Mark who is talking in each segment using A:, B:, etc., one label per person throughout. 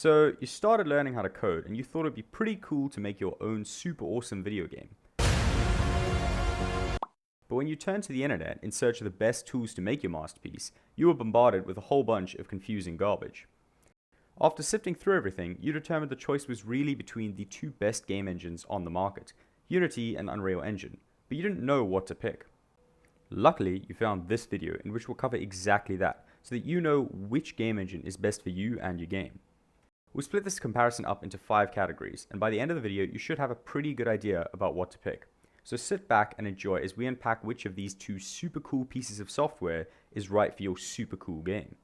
A: So you started learning how to code and you thought it'd be pretty cool to make your own super awesome video game. But when you turned to the internet in search of the best tools to make your masterpiece, you were bombarded with a whole bunch of confusing garbage. After sifting through everything, you determined the choice was really between the two best game engines on the market, Unity and Unreal Engine, but you didn't know what to pick. Luckily, you found this video in which we'll cover exactly that, so that you know which game engine is best for you and your game. We'll split this comparison up into 5 categories, and by the end of the video, you should have a pretty good idea about what to pick. So sit back and enjoy as we unpack which of these two super cool pieces of software is right for your super cool game.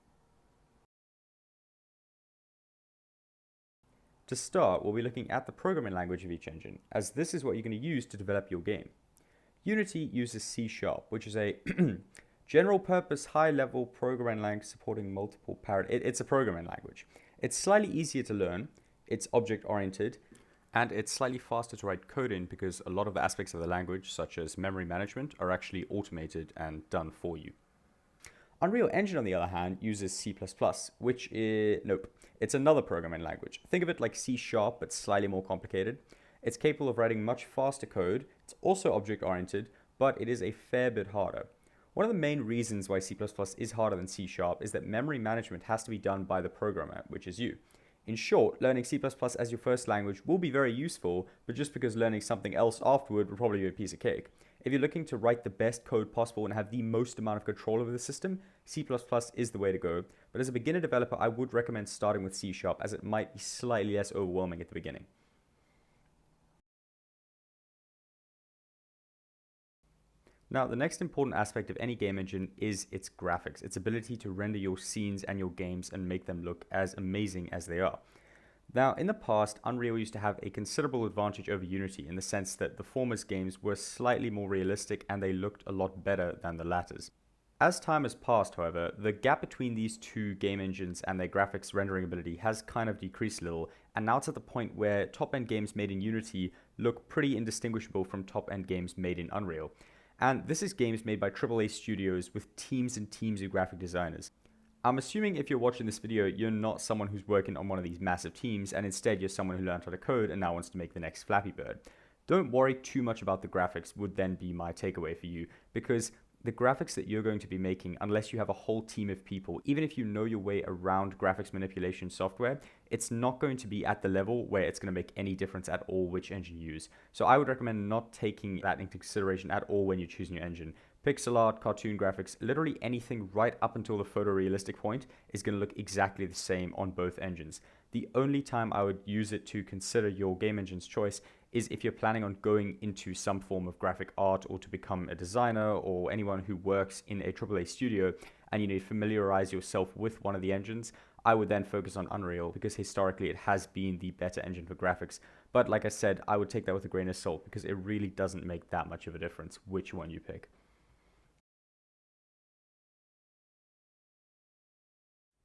A: To start, we'll be looking at the programming language of each engine, as this is what you're going to use to develop your game. Unity uses C#, which is a general purpose high level programming language supporting multiple It's a programming language. It's slightly easier to learn, it's object oriented, and it's slightly faster to write code in because a lot of the aspects of the language, such as memory management, are actually automated and done for you. Unreal Engine, on the other hand, uses C++, which is, nope, it's another programming language. Think of it like C#, but slightly more complicated. It's capable of writing much faster code. It's also object-oriented, but it is a fair bit harder. One of the main reasons why C++ is harder than C# is that memory management has to be done by the programmer, which is you. In short, learning C++ as your first language will be very useful, but just because learning something else afterward would probably be a piece of cake. If you're looking to write the best code possible and have the most amount of control over the system, C++ is the way to go. But as a beginner developer, I would recommend starting with C# as it might be slightly less overwhelming at the beginning. Now, the next important aspect of any game engine is its graphics, its ability to render your scenes and your games and make them look as amazing as they are. Now, in the past, Unreal used to have a considerable advantage over Unity in the sense that the former's games were slightly more realistic and they looked a lot better than the latter's. As time has passed, however, the gap between these two game engines and their graphics rendering ability has kind of decreased a little, and now it's at the point where top-end games made in Unity look pretty indistinguishable from top-end games made in Unreal. And this is games made by AAA studios with teams and teams of graphic designers. I'm assuming if you're watching this video, you're not someone who's working on one of these massive teams, and instead you're someone who learned how to code and now wants to make the next Flappy Bird. Don't worry too much about the graphics would then be my takeaway for you, because the graphics that you're going to be making, unless you have a whole team of people, even if you know your way around graphics manipulation software, it's not going to be at the level where it's going to make any difference at all which engine you use. So I would recommend not taking that into consideration at all when you're choosing your engine. Pixel art, cartoon graphics, literally anything right up until the photorealistic point is going to look exactly the same on both engines. The only time I would use it to consider your game engine's choice is if you're planning on going into some form of graphic art or to become a designer or anyone who works in a AAA studio and you need to familiarize yourself with one of the engines. I would then focus on Unreal because historically it has been the better engine for graphics. But like I said, I would take that with a grain of salt because it really doesn't make that much of a difference which one you pick.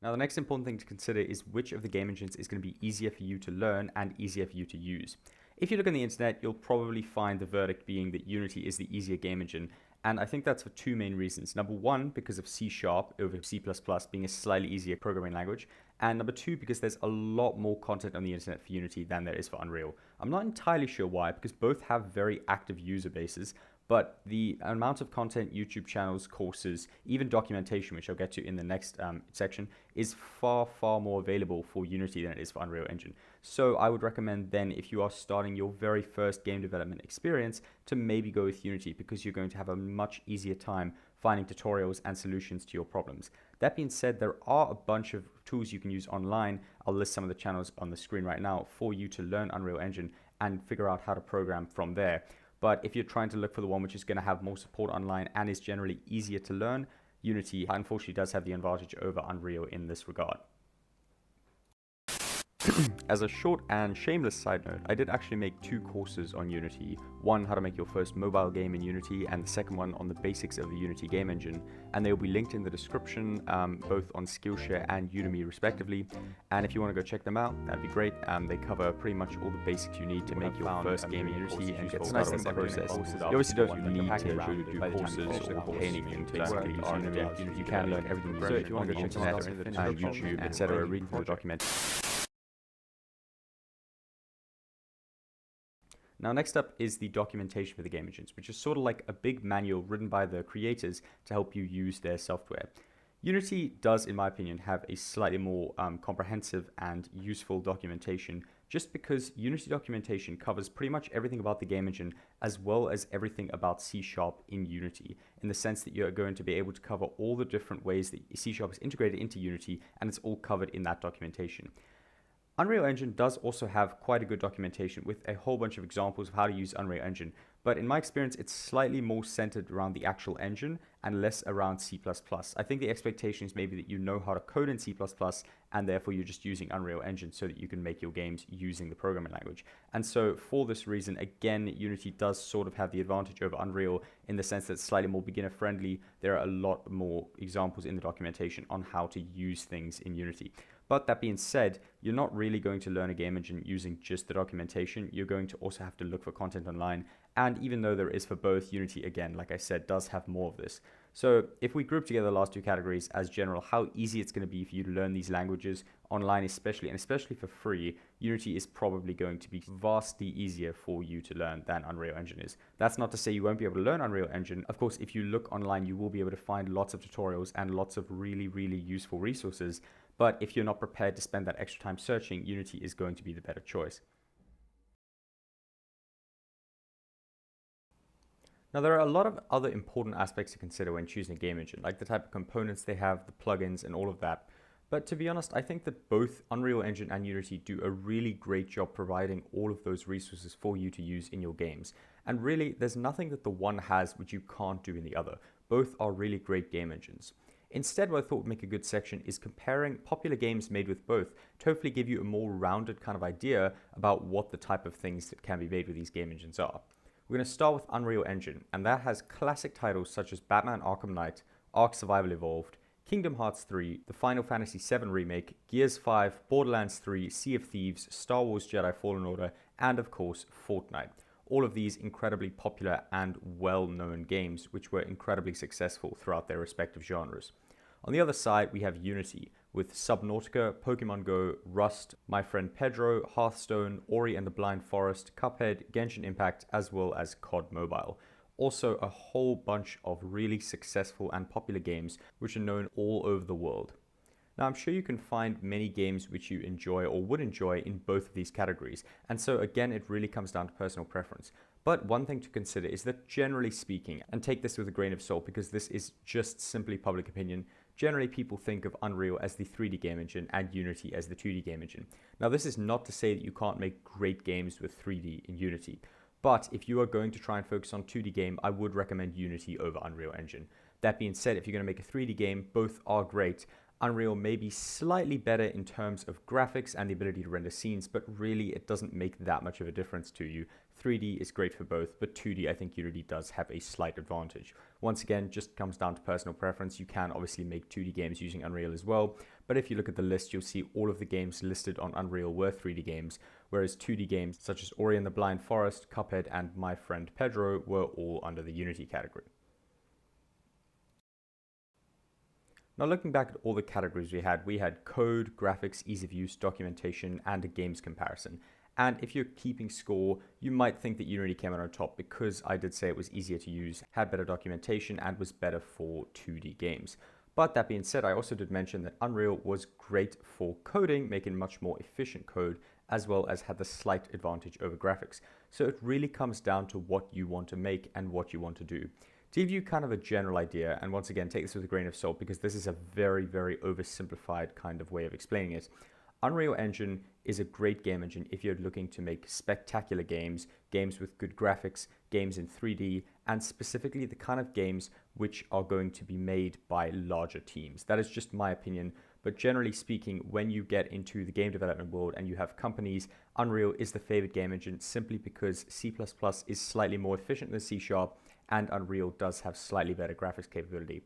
A: Now, the next important thing to consider is which of the game engines is going to be easier for you to learn and easier for you to use. If you look on the internet, you'll probably find the verdict being that Unity is the easier game engine, and I think that's for 2 main reasons. Number 1, because of C# over C++ being a slightly easier programming language, and number 2, because there's a lot more content on the internet for Unity than there is for Unreal. I'm not entirely sure why, because both have very active user bases, but the amount of content, YouTube channels, courses, even documentation, which I'll get to in the next section, is far, far more available for Unity than it is for Unreal Engine. So I would recommend then, if you are starting your very first game development experience, to maybe go with Unity because you're going to have a much easier time finding tutorials and solutions to your problems. That being said, there are a bunch of tools you can use online. I'll list some of the channels on the screen right now for you to learn Unreal Engine and figure out how to program from there. But if you're trying to look for the one which is going to have more support online and is generally easier to learn, Unity unfortunately does have the advantage over Unreal in this regard. As a short and shameless side note, I did actually make 2 courses on Unity. One, how to make your first mobile game in Unity, and the second one on the basics of the Unity game engine. And they will be linked in the description, both on Skillshare and Udemy respectively. And if you want to go check them out, that'd be great. They cover pretty much all the basics you need to make your first game in Unity and get started with the process. You obviously don't need to do courses or pay anything to basically learn Unity. You can learn everything you learn. So if you want to go check them out, YouTube, etc., read through the document. Now, next up is the documentation for the game engines, which is sort of like a big manual written by the creators to help you use their software. Unity does, in my opinion, have a slightly more comprehensive and useful documentation, just because Unity documentation covers pretty much everything about the game engine as well as everything about C# in Unity, in the sense that you're going to be able to cover all the different ways that C# is integrated into Unity, and it's all covered in that documentation. Unreal Engine does also have quite a good documentation with a whole bunch of examples of how to use Unreal Engine, but in my experience, it's slightly more centered around the actual engine and less around C++. I think the expectation is maybe that you know how to code in C++, and therefore you're just using Unreal Engine so that you can make your games using the programming language. And so for this reason, again, Unity does sort of have the advantage over Unreal in the sense that it's slightly more beginner friendly. There are a lot more examples in the documentation on how to use things in Unity. But that being said, you're not really going to learn a game engine using just the documentation. You're going to also have to look for content online. And even though there is for both, Unity, again, like I said, does have more of this. So if we group together the last two categories as general, how easy it's going to be for you to learn these languages online especially, and especially for free, Unity is probably going to be vastly easier for you to learn than Unreal Engine is. That's not to say you won't be able to learn Unreal Engine. Of course, if you look online, you will be able to find lots of tutorials and lots of really, really useful resources. But if you're not prepared to spend that extra time searching, Unity is going to be the better choice. Now, there are a lot of other important aspects to consider when choosing a game engine, like the type of components they have, the plugins, and all of that. But to be honest, I think that both Unreal Engine and Unity do a really great job providing all of those resources for you to use in your games. And really, there's nothing that the one has which you can't do in the other. Both are really great game engines. Instead, what I thought would make a good section is comparing popular games made with both to hopefully give you a more rounded kind of idea about what the type of things that can be made with these game engines are. We're going to start with Unreal Engine, and that has classic titles such as Batman Arkham Knight, Ark Survival Evolved, Kingdom Hearts 3, the Final Fantasy VII Remake, Gears 5, Borderlands 3, Sea of Thieves, Star Wars Jedi Fallen Order, and of course Fortnite. All of these incredibly popular and well-known games which were incredibly successful throughout their respective genres. On the other side, we have Unity, with Subnautica, Pokemon Go, Rust, My Friend Pedro, Hearthstone, Ori and the Blind Forest, Cuphead, Genshin Impact, as well as COD Mobile. Also a whole bunch of really successful and popular games which are known all over the world. Now, I'm sure you can find many games which you enjoy or would enjoy in both of these categories, and so again, it really comes down to personal preference. But one thing to consider is that generally speaking, and take this with a grain of salt because this is just simply public opinion, generally people think of Unreal as the 3D game engine and Unity as the 2D game engine. Now, this is not to say that you can't make great games with 3D in Unity, but if you are going to try and focus on 2D game, I would recommend Unity over Unreal Engine. That being said, if you're going to make a 3D game, both are great. Unreal may be slightly better in terms of graphics and the ability to render scenes, but really it doesn't make that much of a difference to you. 3D is great for both, but 2D I think Unity does have a slight advantage. Once again, just comes down to personal preference. You can obviously make 2D games using Unreal as well, but if you look at the list, you'll see all of the games listed on Unreal were 3D games, whereas 2D games such as Ori and the Blind Forest, Cuphead, and My Friend Pedro were all under the Unity category. Now, looking back at all the categories we had code, graphics, ease of use, documentation, and a games comparison. And if you're keeping score, you might think that Unity came out on top because I did say it was easier to use, had better documentation, and was better for 2D games. But that being said, I also did mention that Unreal was great for coding, making much more efficient code, as well as had the slight advantage over graphics. So it really comes down to what you want to make and what you want to do. To give you kind of a general idea, and once again, take this with a grain of salt because this is a very, very oversimplified kind of way of explaining it. Unreal Engine is a great game engine if you're looking to make spectacular games, games with good graphics, games in 3D, and specifically the kind of games which are going to be made by larger teams. That is just my opinion, but generally speaking, when you get into the game development world and you have companies, Unreal is the favorite game engine simply because C++ is slightly more efficient than C#, and Unreal does have slightly better graphics capability.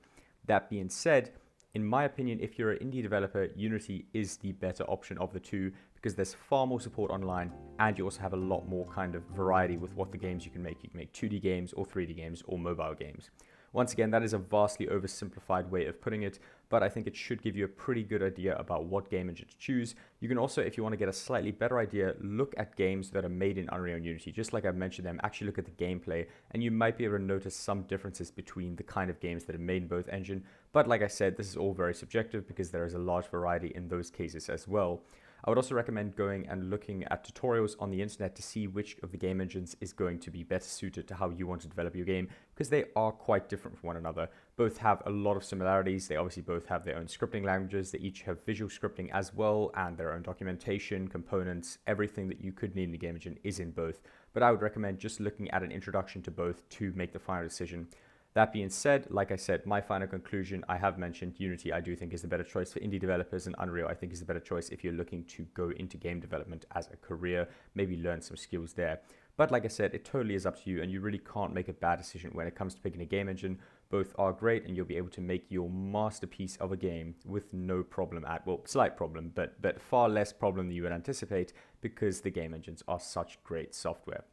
A: That being said, in my opinion, if you're an indie developer, Unity is the better option of the two because there's far more support online and you also have a lot more kind of variety with what the games you can make. You can make 2D games or 3D games or mobile games. Once again, that is a vastly oversimplified way of putting it, but I think it should give you a pretty good idea about what game engine to choose. You can also, if you want to get a slightly better idea, look at games that are made in Unreal and Unity. Just like I've mentioned them, actually look at the gameplay, and you might be able to notice some differences between the kind of games that are made in both engine. But like I said, this is all very subjective because there is a large variety in those cases as well. I would also recommend going and looking at tutorials on the internet to see which of the game engines is going to be better suited to how you want to develop your game, because they are quite different from one another. Both have a lot of similarities. They obviously both have their own scripting languages. They each have visual scripting as well, and their own documentation, components, everything that you could need in a game engine is in both. But I would recommend just looking at an introduction to both to make the final decision. That being said, like I said, my final conclusion, I have mentioned Unity I do think is the better choice for indie developers, and Unreal I think is the better choice if you're looking to go into game development as a career, maybe learn some skills there. But like I said, it totally is up to you, and you really can't make a bad decision when it comes to picking a game engine. Both are great, and you'll be able to make your masterpiece of a game with no problem well, slight problem, but far less problem than you would anticipate, because the game engines are such great software.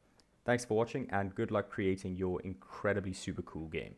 A: Thanks for watching, and good luck creating your incredibly super cool game.